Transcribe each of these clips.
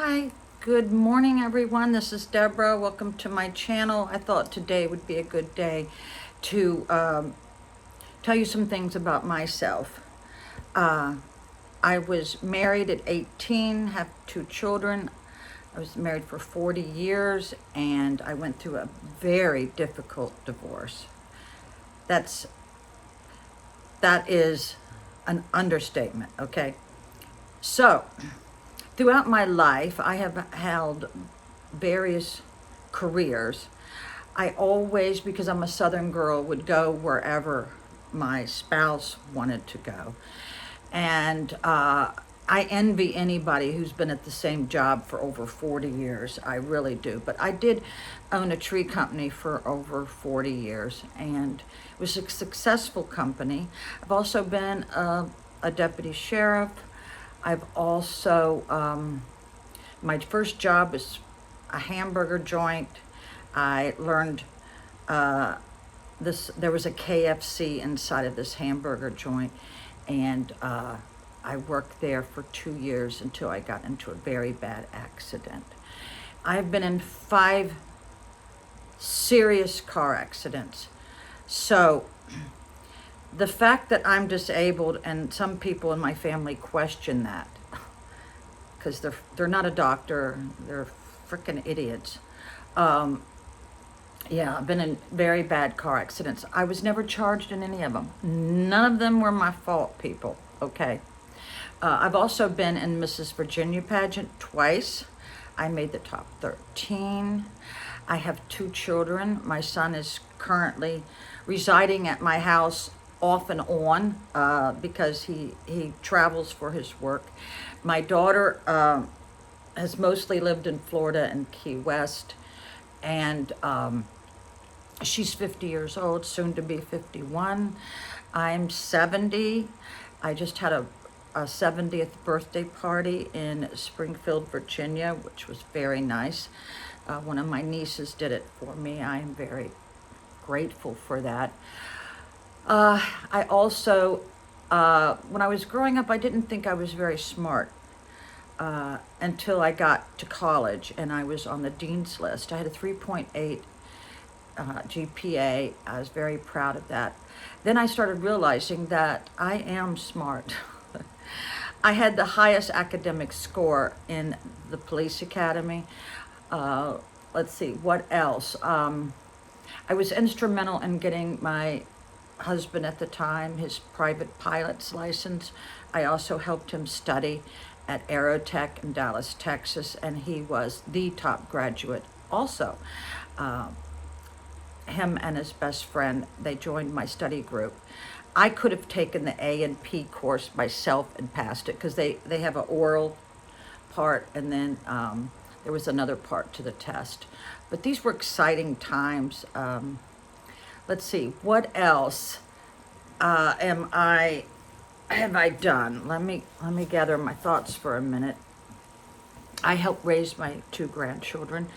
Hi, good morning everyone. This is Deborah. Welcome to my channel. I thought today would be a good day to tell you some things about myself. I was married at 18, have 2 children. I was married for 40 years and I went through a very difficult divorce. That is an understatement, okay? So, throughout my life, I have held various careers. I always, because I'm a Southern girl, would go wherever my spouse wanted to go. And I envy anybody who's been at the same job for over 40 years. I really do. But I did own a tree company for over 40 years, and it was a successful company. I've also been a deputy sheriff. I've also, my first job was a hamburger joint. I learned there was a KFC inside of this hamburger joint, and I worked there for 2 years until I got into a very bad accident. I've been in 5 serious car accidents. So the fact that I'm disabled, and some people in my family question that, because they're not a doctor, they're freaking idiots. Yeah, I've been in very bad car accidents. I was never charged in any of them. None of them were my fault, people, okay? I've also been in Mrs. Virginia pageant twice. I made the top 13. I have 2 children. My son is currently residing at my house off and on because he travels for his work. My daughter has mostly lived in Florida and Key West, and she's 50 years old, soon to be 51. I'm 70. I just had a 70th birthday party in Springfield, Virginia, which was very nice. One of my nieces did it for me. I am very grateful for that. I also, when I was growing up, I didn't think I was very smart until I got to college and I was on the dean's list. I had a 3.8 GPA. I was very proud of that. Then I started realizing that I am smart. I had the highest academic score in the police academy. Let's see, what else? I was instrumental in getting my husband at the time his private pilot's license. I also helped him study at Aerotech in Dallas, Texas, and he was the top graduate also. Him and his best friend, they joined my study group. I could have taken the A and P course myself and passed it because they have an oral part, and then there was another part to the test. But these were exciting times. Let's see, what else have I done? Let me gather my thoughts for a minute. I helped raise my 2 grandchildren,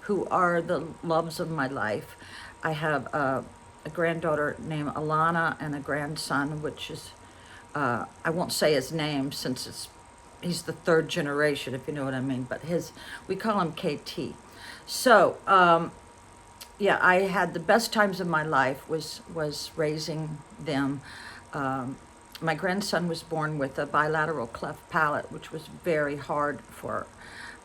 who are the loves of my life. I have a granddaughter named Alana and a grandson, which is, I won't say his name since he's the 3rd generation, if you know what I mean, but we call him KT. So, yeah, I had the best times of my life was raising them. My grandson was born with a bilateral cleft palate, which was very hard for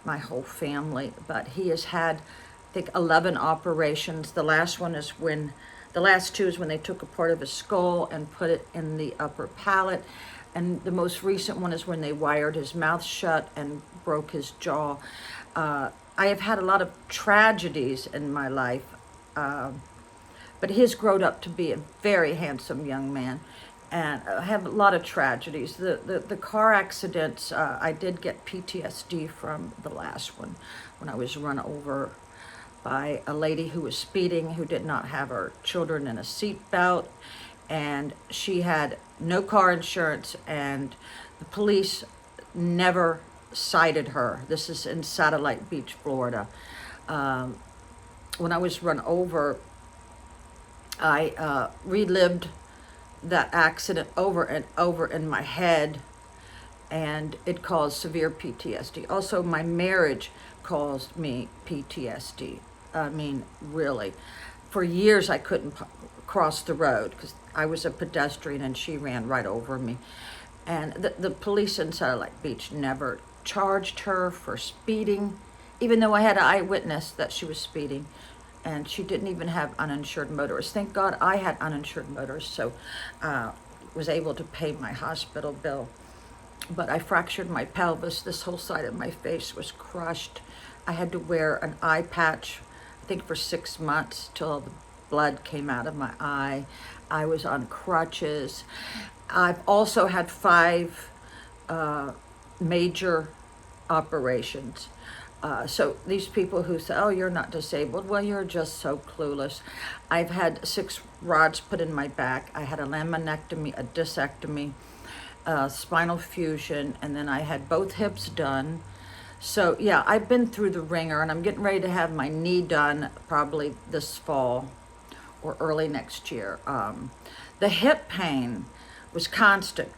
my whole family, but he has had, I think, 11 operations. The last 2 is when they took a part of his skull and put it in the upper palate, and the most recent one is when they wired his mouth shut and broke his jaw. I have had a lot of tragedies in my life, but he has grown up to be a very handsome young man, and I have a lot of tragedies. The car accidents, I did get PTSD from the last one, when I was run over by a lady who was speeding, who did not have her children in a seat belt, and she had no car insurance, and the police never cited her. This is in Satellite Beach, Florida. When I was run over, I relived that accident over and over in my head, and it caused severe PTSD. Also, my marriage caused me PTSD. I mean, really. For years, I couldn't cross the road because I was a pedestrian and she ran right over me. And the police in Satellite Beach never charged her for speeding, even though I had an eyewitness that she was speeding. And she didn't even have uninsured motorists. Thank God I had uninsured motorists, so was able to pay my hospital bill. But I fractured my pelvis. This whole side of my face was crushed. I had to wear an eye patch, I think for 6 months till the blood came out of my eye. I was on crutches. I've also had 5 major operations. So these people who say, oh, you're not disabled, well, you're just so clueless. I've had 6 rods put in my back. I had a laminectomy, a discectomy, spinal fusion, and then I had both hips done. So yeah, I've been through the ringer, and I'm getting ready to have my knee done probably this fall or early next year. The hip pain was constant,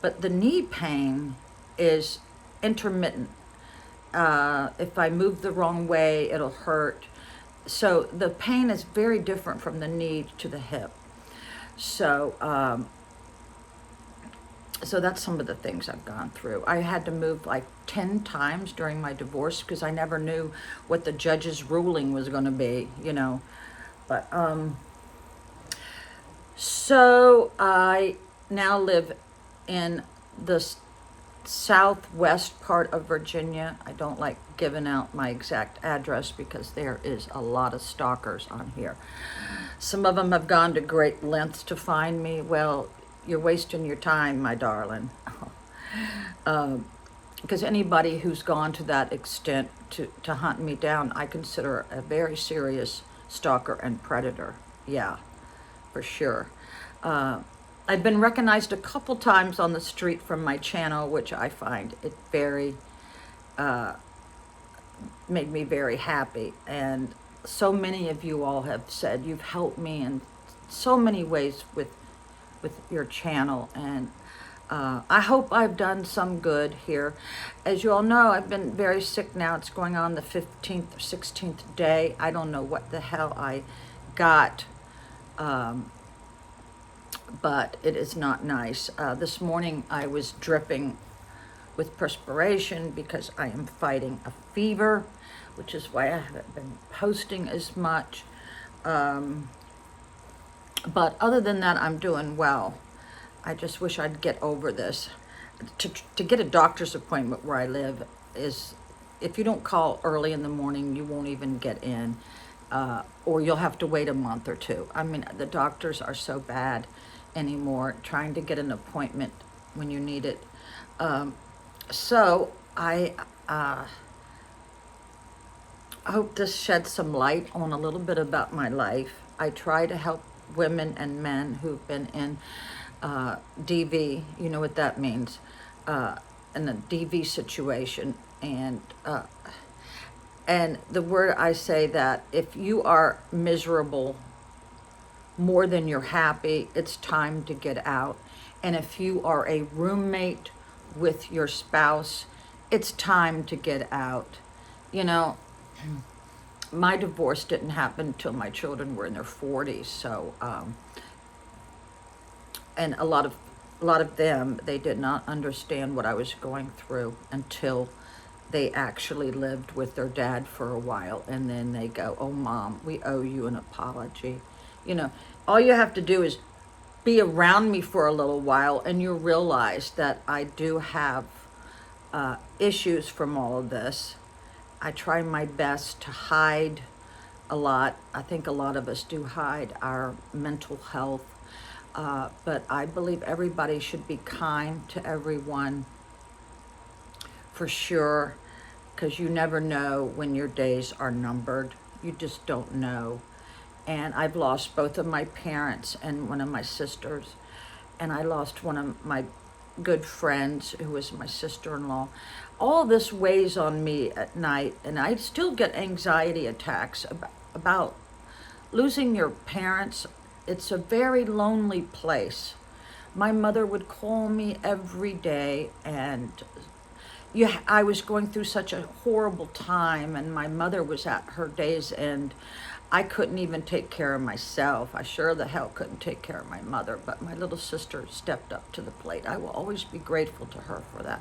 but the knee pain is intermittent. If I move the wrong way, it'll hurt. So the pain is very different from the knee to the hip. So, so that's some of the things I've gone through. I had to move like 10 times during my divorce because I never knew what the judge's ruling was going to be, you know. But, so I now live in the southwest part of Virginia. I don't like giving out my exact address because there is a lot of stalkers on here. Some of them have gone to great lengths to find me. Well, you're wasting your time, my darling. Because anybody who's gone to that extent to hunt me down, I consider a very serious stalker and predator. Yeah, for sure. I've been recognized a couple times on the street from my channel, which I find it very, made me very happy. And so many of you all have said you've helped me in so many ways with your channel. And I hope I've done some good here. As you all know, I've been very sick now. It's going on the 15th or 16th day. I don't know what the hell I got. But it is not nice. This morning I was dripping with perspiration because I am fighting a fever, which is why I haven't been posting as much. But other than that, I'm doing well. I just wish I'd get over this. To get a doctor's appointment where I live is, if you don't call early in the morning, you won't even get in, or you'll have to wait a month or 2. I mean, the doctors are so bad anymore, trying to get an appointment when you need it. So I hope this sheds some light on a little bit about my life. I try to help women and men who've been in DV, you know what that means, in a DV situation. And the word I say that if you are miserable more than you're happy, it's time to get out. And if you are a roommate with your spouse, it's time to get out. You know, my divorce didn't happen until my children were in their 40s. So, and a lot of them, they did not understand what I was going through until they actually lived with their dad for a while. And then they go, oh, Mom, we owe you an apology. You know, all you have to do is be around me for a little while and you realize that I do have issues from all of this. I try my best to hide a lot. I think a lot of us do hide our mental health. But I believe everybody should be kind to everyone, for sure, because you never know when your days are numbered. You just don't know. And I've lost both of my parents and one of my sisters. And I lost one of my good friends who was my sister-in-law. All this weighs on me at night, and I still get anxiety attacks about losing your parents. It's a very lonely place. My mother would call me every day, and I was going through such a horrible time, and my mother was at her day's end. I couldn't even take care of myself. I sure the hell couldn't take care of my mother, but my little sister stepped up to the plate. I will always be grateful to her for that.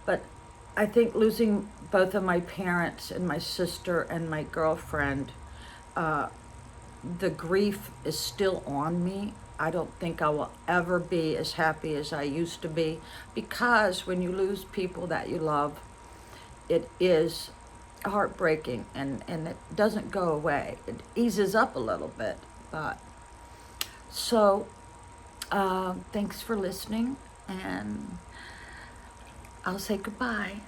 But I think losing both of my parents and my sister and my girlfriend, the grief is still on me. I don't think I will ever be as happy as I used to be, because when you lose people that you love, it is heartbreaking, and it doesn't go away. It eases up a little bit, but so thanks for listening, and I'll say goodbye.